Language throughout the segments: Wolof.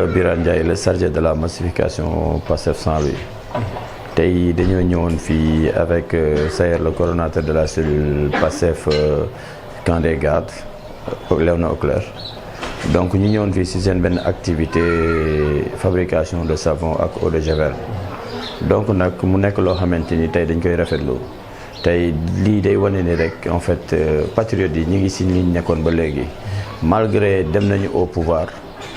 Birane Ndiaye le chargé de la massification Pastef Saint-Louis. tey dañoo ñëwoon fii avec Sayer le coordonnateur de la cellule Pastef Camp des Gardes Léona Auclair. donc ñu ñëwoon fii si seen benn activité fabrication de savon ak eau de javel. donc nag mu nekk loo xamante ni tey dañ koy rafetlu tey lii day wane ni rek en fait patriotes yi ñi ngi si liñ nekkoon ba léegi malgré dem nañu au pouvoir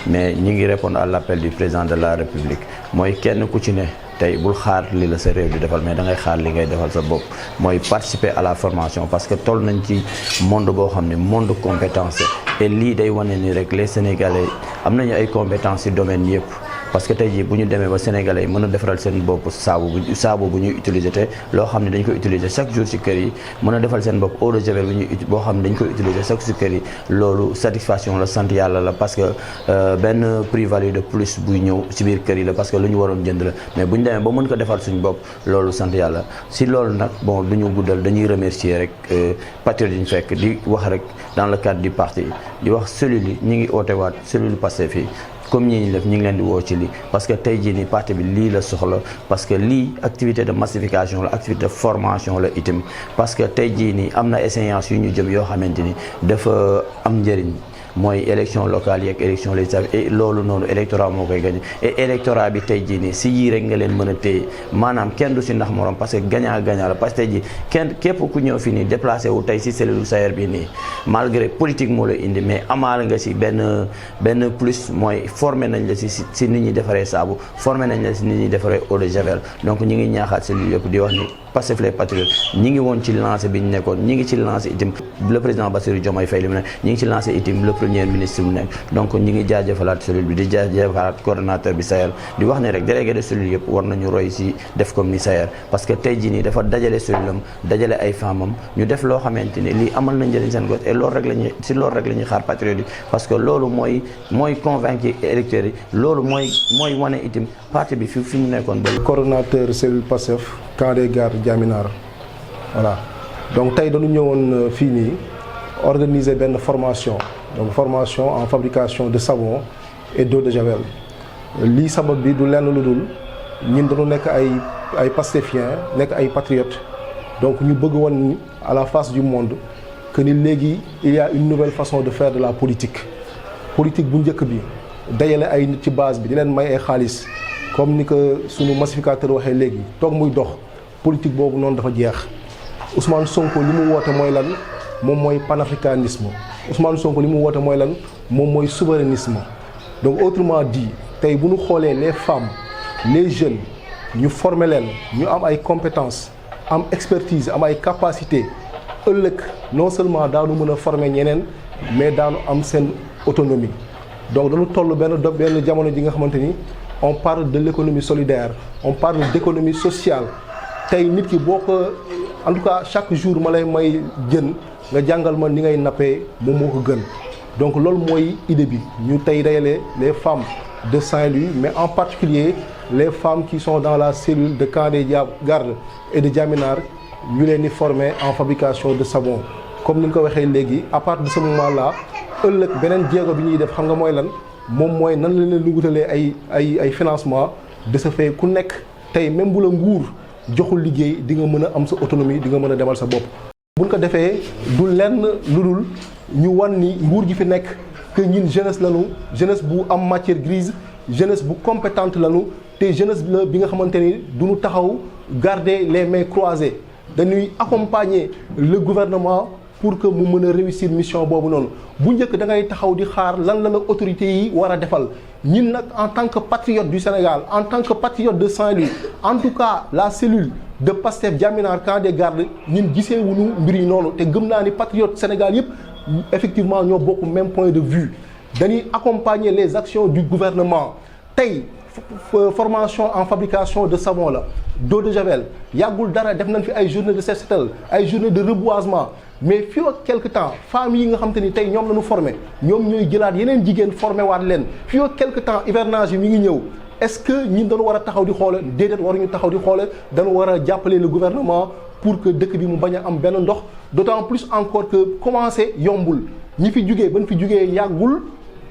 mais ñi ngi répondre à l'appel du président de la République mooy kenn ku ci ne tey bul xaar li la sa réew di defal mais da ngay xaar li ngay defal sa bopp mooy participer à la formation parce que toll nañ ci monde boo xam ne monde compétence et lii day wane ni rek les Sénégalais am nañu ay compétences ci domaine yëpp. parce que tey jii bu ñu demee ba Sénégalais yi mën a defaral seen bopp saabu bu ñuy utiliser te loo xam ne dañ koy utiliser chaque jour ci kër yi mën a defal seen bopp eau de javel boo xam ne dañ koy utiliser chaque jour ci kër yi loolu satisfaction la sant yàlla la parce que benn plus-value de plus buy ñëw ci biir kër yi la parce que lu ñu waroon jënd la mais bu ñu demee ba mën ko defal suñu bopp loolu sant yàlla si loolu nag bon du ñu guddal dañuy remercier rek patriotes yi ñu fekk di wax rek dans le cadre du parti di wax cellules yi ñu ngi ootewaat cellule Pastef yi comme ñi ñu def ñu ngi leen di woo ci lii parce que tey jii nii parti bi lii la soxla parce que lii activité de massification la activité de formation la itam parce que tey jii nii am na échéance yu ñu jëm yoo xamante ni dafa am njëriñ mooy élection locale yi ak élection législative et loolu noonu électorat moo koy gagné et électorat bi tey jii nii si yii rek nga leen mën a téye maanaam kenn du si ndax morom parce que gagnant gagnant la parce que tey jii képp ku ñëw fi nii déplacé wu tey si cellule Sayer bi nii malgré politique moo la indi mais amaal nga si benn plus mooy formé nañ la si nit ñi defaree saabu formé nañ la si nit ñi defaree eau de javel donc ñi ngi ñaaxaat cellule yëpp di wax ni Pastef les patriotes ñi ngi woon ci lancé bi ñu nekkoon ñi ngi ci lancé itam le président Bassirou Diomaye Faye li mu ne ñi ngi ci lancé itam le premier ministre mu nekk donc ñi ngi jaajëfalaat cellule bi di jaajëfalaat coordonnateur bi Sayer di wax ne rek délégué de cellule yëpp war nañu roy si def comme ni Sayer parce que tey jii nii dafa dajale cellule am dajale ay femmes am ñu def loo xamante ni lii amal na njëriñ seen got et loolu rek lañuy si loolu rek la ñuy xaar patriote yi parce que loolu mooy convaincre électeurs yi loolu mooy wane itam parti bi fi mu nekkoon ba coordonnateur cellule Pastef Camp des Gardes Diaminaar voilà donc tey dañu ñëwoon fii nii organiser benn formation donc formation en fabrication de savon et d'eau de javel lii sabab bi du lenn lu dul ñun dañu nekk ay pastéfiens nekk ay patriotes donc ñu bëgg woon ni à la face du monde que ni léegi il y a une nouvelle façon de faire de la politique bu njëkk bi dajale ay nit ci base bi di leen may ay xaalis comme ni que sunu massificateur waxee léegi toog muy dox politique boobu noonu dafa jeex Ousmane Sonko li mu woote mooy lan moom mooy panafricanisme Ousmane Sonko li mu woote mooy lan moom mooy souverainisme donc autrement dit tey bu ñu xoolee les femmes les jeunes ñu former leen ñu am ay compétences am expertise am ay capacité ëllëg non seulement daanu mën a former ñeneen mais daanu am seen autonomie donc dañu toll benn jamono ji nga xamante ni on parle de l'économie solidaire on parle d'économie sociale tey nit ki boo ko en tout cas chaque jour ma lay may jën nga jàngal ma ni ngay nappee moom moo ko gën donc loolu mooy idée bi ñu tey dajale les femmes de Saint-Louis mais en particulier les femmes qui sont dans la cellule de Camp des Gardes et de Diaminaar ñu leen di former en fabrication de savon comme ni nga ko waxee léegi à partir de ce moment là ëllëg beneen jéego bi ñuy def xam nga mooy lan moom mooy nan la leen di wutalee ay financement de ce fait ku nekk tey même bu la nguur joxul liggéey di nga mën a am sa autonomie di nga mën a demal sa bopp. buñ ko defee du lenn lu dul ñu wan ni nguur gi fi nekk que ñun jeunesse lañu jeunesse bu am matière grise jeunesse bu compétente lañu te jeunesse la bi nga xamante ni du ñu taxaw garder les mains croisées dañuy accompagner le gouvernement pour que mu mën a réussir mission boobu noonu bu njëkk da ngay taxaw di xaar lan la autorités yi war a defal ñun nag en tant que patriote du Sénégal en tant que patriote de Saint-Louis en tout cas la cellule de Pastef Diaminaar Camp des Gardes ñun gisee wuñu mbir yi noonu te gëm naa ni patriote Sénégal yëpp effectivement ñoo bokk même point de vue dañuy accompagner les actions du gouvernement tey formation en fabrication de savon la d'eau de javel yàggul dara def nañ fi ay journée de set setal ay journée de reboisement mais fii ak quelque temps femmes yi nga xam te ni tey ñoom la ñu formé ñoom ñooy jëlaat yeneen jigéen formé waat leen fii ak quelque temps hivernage yi mi ngi ñëw est-ce que ñun dañu war a taxaw di xoole déedéet waruñu taxaw di xoole dañu war a jàppale le gouvernement pour que dëkk bi mu bañ a am benn ndox d'autant plus encore que commencé yombul ñi fi jugee ban fi jugee yàggul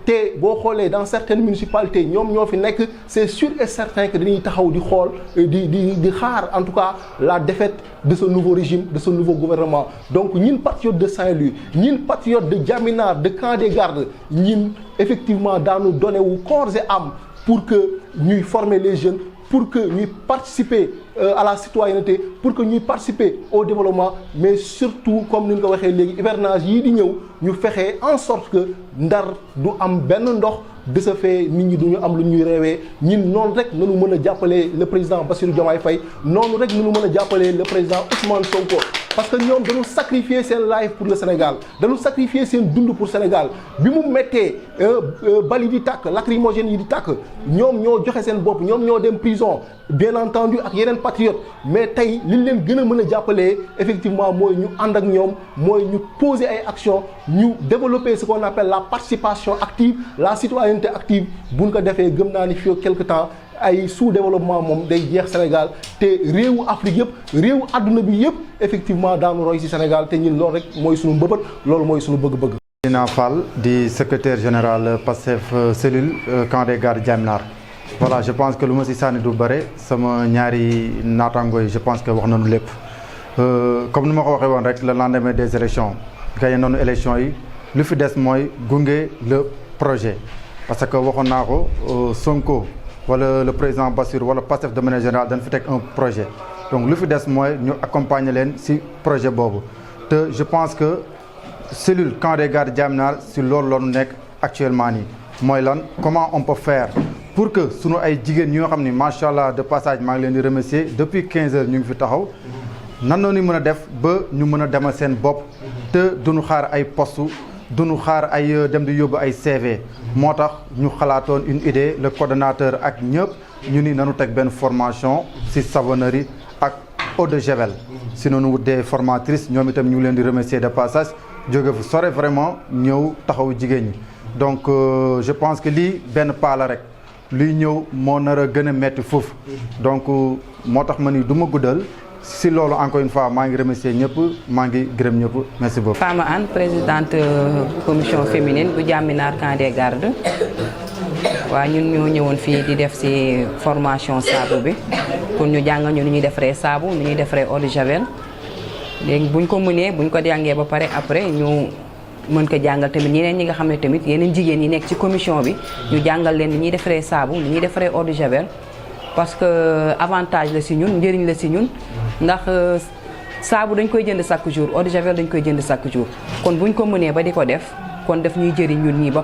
te boo xoolee dans certaines municipalités ñoom ñoo fi nekk c'est sûr et certain que dañuy taxaw di xool di xaar en tout cas la défaite de ce nouveau régime, de ce nouveau gouvernement. Donc ñun patriotes de Saint-Louis, ñun patriotes de Diaminars, de Camp des Gardes, ñun effectivement daanu donné wu corps et âme pour que ñuy former les jeunes, pour que ñuy participer à la citoyenneté, pour que ñuy participer au développement, mais surtout comme ni ñu ko waxee léegi hivernage yii di ñëw ñu fexe en sorte que Ndar du am benn ndox. De ce fait nit ñi duñu am lu ñuy réewee ñun noonu rek nañu mën a jàppale le président Bassirou Diomaye Faye noonu rek nañu mën a jàppale le président Ousmane Sonko parce que ñoom dañu sacrifier seen life pour le Sénégal dañu sacrifier seen dund pour Sénégal bi mu méttee bali di tàkk lacrymogène yi di tàkk ñoom ñoo joxe seen bopp ñoom ñoo dem prison bien entendu ak yeneen patriotes mais tey li leen gën a mën a jàppalee effectivement mooy ñu ànd ak ñoom mooy ñu poser ay actions ñu développer ce qu'on appelle la participation active la citoyenneté active buñ ko defee gëm naa ni fii quelque temps ay sous-développement moom day jeex Sénégal te réewu Afrique yëpp réewu àdduna bi yëpp effectivement daanu roy ci Sénégal te ñun loolu rek mooy suñu mbëbët loolu mooy suñu bëgg-bëgg. Dina Fall di secrétaire général Pastef cellule Camp des Gardes Diaminars. Voilà, je pense que lu ma ci sànni du bare sama ñaari naataango yi je pense que wax nañu lépp comme ni ma ko waxee woon rek le lendemain des élections gagné nañu élections yi lu fi des mooy gunge le projet parce que waxoon naa ko Sonko wala le président Bassirou wala Pastef de manière générale dañ fi teg un projet donc lu fi des mooy ñu accompagner leen ci projet boobu te je pense que cellule Camp des Gardes Diaminars ci loolu la ñu nekk actuellement nii mooy lan comment on peut faire pour que sunu ay jigéen ñi nga xam ni macha allah de passage maa ngi leen di remercier depuis 15 heures ñu ngi fi taxaw nan la ñu mën a def ba ñu mën a demal seen bopp te duñu xaar ay poste duñu xaar ay dem di yóbbu ay CV moo tax ñu xalaatoon une idée le coordonnateur ak ñëpp ñu ni nanu teg benn formation ci savonnerie ak eau de javel si noonu wut des formatrices ñoom itam ñu ngi leen di remercier de passage jóge fu sore vraiment ñëw taxaw jigéen ñi donc je pense que lii benn pas la rek luy ñëw moo nar a gën a metti foofu donc moo tax ma ni du ma guddal si loolu encore une fois maa ngi remercier ñëpp maa ngi gërëm ñëpp merci beaucoup. Fama Anne présidente commission féminine bu Diaminars Camp des Gardes waaw ñun ñoo ñëwoon fii di def ci formation saabu bi pour ñu jàngal ñu nu ñuy defaree saabu nu ñuy defaree eau de javel léegi buñ ko mënee buñ ko jàngee ba pare après ñu mën ko jàngal tamit ñeneen ñi nga xam ne tamit yeneen jigéen yi nekk ci commission bi ñu jàngal leen ni ñuy defaree saabu ni ñuy defaree eau de javel parce que avantage la ci ñun njëriñ la ci ñun ndax saabu dañ koy jënd chaque jour eau de javel dañ koy jënd chaque jour kon buñ ko mënee ba di ko def kon daf ñuy jëriñ ñun ñii ba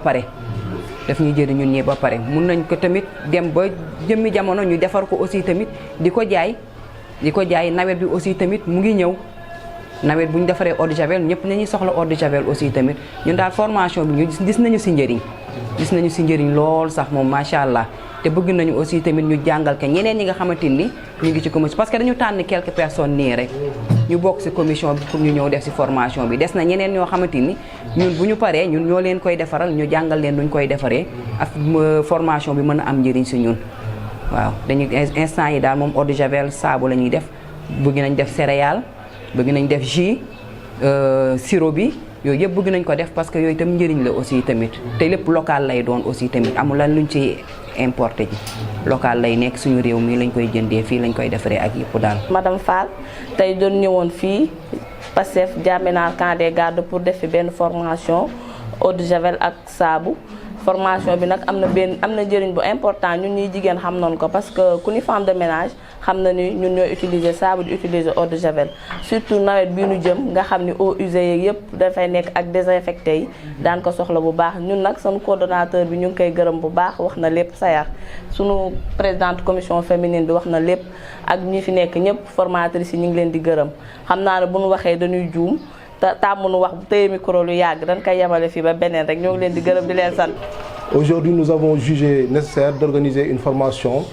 pare mun nañ ko tamit dem ba jëmmi jamono ñu defar ko aussi tamit di ko jaay nawet bi aussi tamit mu ngi ñëw nawet bu ñu defaree eau de javel ñëpp nañuy soxla eau de javel aussi tamit ñun daal formation bi ñu gis nañu ci njëriñ lool sax moom macha allah te bëgg nañu aussi tamit ñu jàngal ke ñeneen ñi nga xamante ni ñu ngi ci commission parce que dañu tànn quelques personnes nii rek ñu bokk ci commission bi pour ñu ñëw def ci formation bi des na ñeneen ñoo xamante ni ñun bu ñu paree ñun ñoo leen koy defaral ñu jàngal leen duñ koy defaree ak formation bi mën a am njëriñ ci ñun waaw dañuy instant yi daal moom eau de javel saabu la ñuy def bëgg nañ def céréales bëgg nañ def jus sirop bi yooyu yëpp bëgg nañ ko def parce que yooyu itam njëriñ la aussi tamit te lépp local lay doon aussi tamit amul lan luñ ci importé ji local lay nekk suñu réew mi lañ koy jëndee fii lañ koy defaree ak yëpp daal. Madame Fall tey doon ñëwoon fii Pastef Diaminars Camp des Gardes pour def fi benn formation eau de javel ak saabu formation bi nag am na njëriñ bu important ñun ñuy jigéen xam nañ ko parce que ku ni femme de ménage xam na ni ñun ñooy utiliser saabu di utiliser eau de javel surtout nawet bii nu jëm nga xam ni eaux usées yeeg yëpp dafay nekk ak désinfecté yi daan ko soxla bu baax ñun nag sunu coordonnateur bi ñu ngi koy gërëm bu baax wax na lépp sayar sunu présidente commission féminine bi wax na lépp ak ñi fi nekk ñëpp formatrices yi ñu ngi leen di gërëm xam naa ne bu ñu waxee dañuy juum tàmmunu wax bu téye micro lu yàgg dañ koy yemale fii ba beneen rek ñoo ngi leen di gërëm di leen sant. Aujourd'hui, nous avons jugé nécessaire d'organiser une formation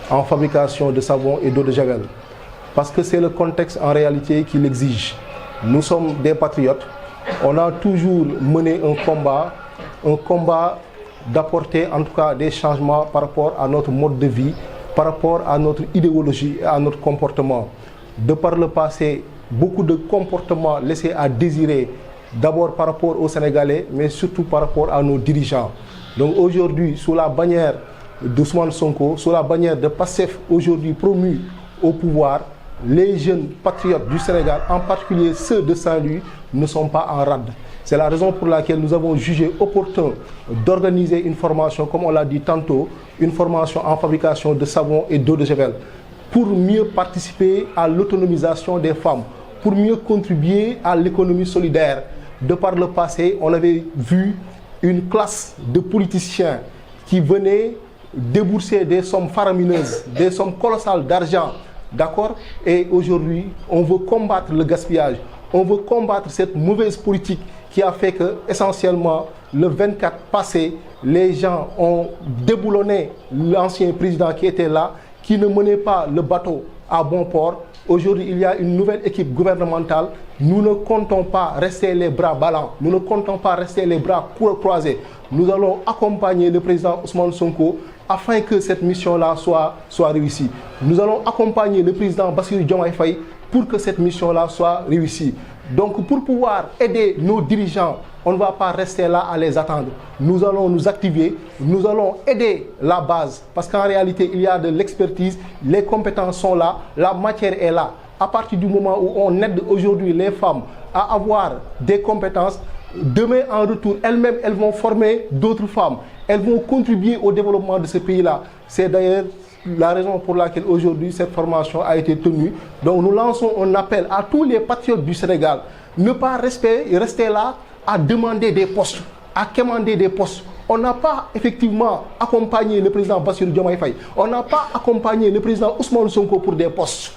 en fabrication de savon et d'eau de javel parce que c'est le contexte en réalité qui l'exige. Nous sommes des patriotes. On a toujours mené un combat d'apporter en tout cas des changements par rapport à notre mode de vie, par rapport à notre idéologie et à notre comportement. De par le passé, beaucoup de comportements laissés à désirer, d'abord par rapport aux Sénégalais, mais surtout par rapport à nos dirigeants. Donc aujourd'hui, sous la bannière d'Ousmane Sonko, sous la bannière de PASTEF, aujourd'hui promu au pouvoir, les jeunes patriotes du Sénégal, en particulier ceux de Saint-Louis, ne sont pas en rade. C'est la raison pour laquelle nous avons jugé opportun d'organiser une formation, comme on l'a dit tantôt, une formation en fabrication de savon et d'eau de javel, pour mieux participer à l'autonomisation des femmes, pour mieux contribuer à l'économie solidaire. De par le passé, on avait vu une classe de politiciens qui venaient débourser des sommes faramineuses, des sommes colossales d'argent, d'accord? Et aujourd'hui, on veut combattre le gaspillage, on veut combattre cette mauvaise politique qui a fait que, essentiellement, le 24 passé, les gens ont déboulonné l'ancien président qui était là, qui ne menait pas le bateau à bon port. Aujourd'hui, il y a une nouvelle équipe gouvernementale. Nous ne comptons pas rester les bras ballants. Nous ne comptons pas rester les bras croisés. Nous allons accompagner le président Ousmane Sonko afin que cette mission-là soit réussie. Nous allons accompagner le président Bassirou Diomaye Faye pour que cette mission-là soit réussie. Donc, pour pouvoir aider nos dirigeants, on ne va pas rester là à les attendre. Nous allons nous activer, nous allons aider la base, parce qu'en réalité, il y a de l'expertise, les compétences sont là, la matière est là. À partir du moment où on aide aujourd'hui les femmes à avoir des compétences, demain en retour, elles-mêmes, elles vont former d'autres femmes. Elles vont contribuer au développement de ce pays-là. C'est d'ailleurs la raison pour laquelle aujourd'hui cette formation a été tenue. Donc nous lançons un appel à tous les patriotes du Sénégal. Ne pas rester là à demander des postes, à quémander des postes. On n'a pas effectivement accompagné le président Bassirou Diomaye Faye. On n'a pas accompagné le président Ousmane Sonko pour des postes.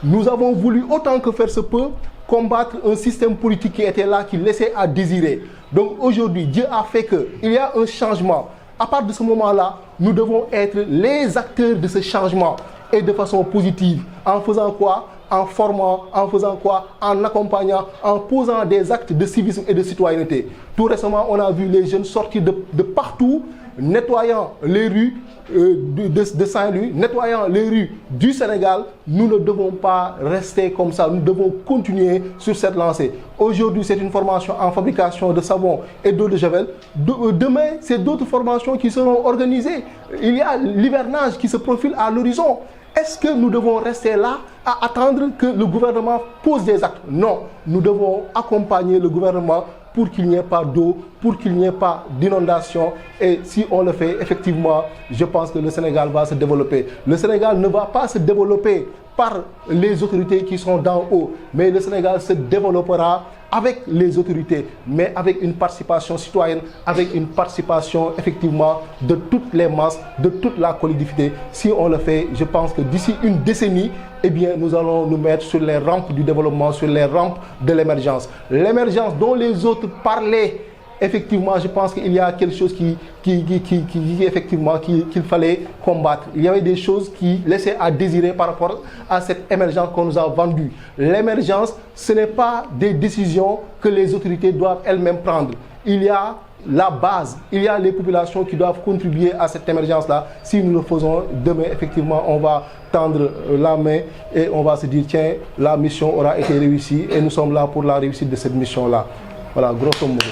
Nous avons voulu, autant que faire se peut, combattre un système politique qui était là, qui laissait à désirer. Donc aujourd'hui, Dieu a fait qu'il y a un changement. À partir de ce moment-là, nous devons être les acteurs de ce changement et de façon positive. En faisant quoi? En formant, en faisant quoi? En accompagnant, en posant des actes de civisme et de citoyenneté. Tout récemment, on a vu les jeunes sortir de partout, nettoyant les rues de Saint-Louis, nettoyant les rues du Sénégal. Nous ne devons pas rester comme ça, nous devons continuer sur cette lancée. Aujourd'hui, c'est une formation en fabrication de savon et d'eau de javel. Demain, c'est d'autres formations qui seront organisées. Il y a l'hivernage qui se profile à l'horizon. Est-ce que nous devons rester là à attendre que le gouvernement pose des actes? Non, nous devons accompagner le gouvernement pour qu'il n'y ait pas d'eau, pour qu'il n'y ait pas d'inondation. Et si on le fait, effectivement, je pense que le Sénégal va se développer. Le Sénégal ne va pas se développer par les autorités qui sont d'en haut, mais le Sénégal se développera avec les autorités, mais avec une participation citoyenne, avec une participation effectivement de toutes les masses, de toute la collectivité. Si on le fait, je pense que d'ici une décennie, eh bien, nous allons nous mettre sur les rampes du développement, sur les rampes de l'émergence. L'émergence dont les autres parlaient, effectivement, je pense qu'il y a quelque chose effectivement, qu'il fallait combattre. Il y avait des choses qui laissaient à désirer par rapport à cette émergence qu'on nous a vendue. L'émergence, ce n'est pas des décisions que les autorités doivent elles-mêmes prendre. Il y a la base, il y a les populations qui doivent contribuer à cette émergence-là. Si nous le faisons, demain, effectivement, on va tendre la main et on va se dire, tiens, la mission aura été réussie et nous sommes là pour la réussite de cette mission-là. Voilà, grosso modo.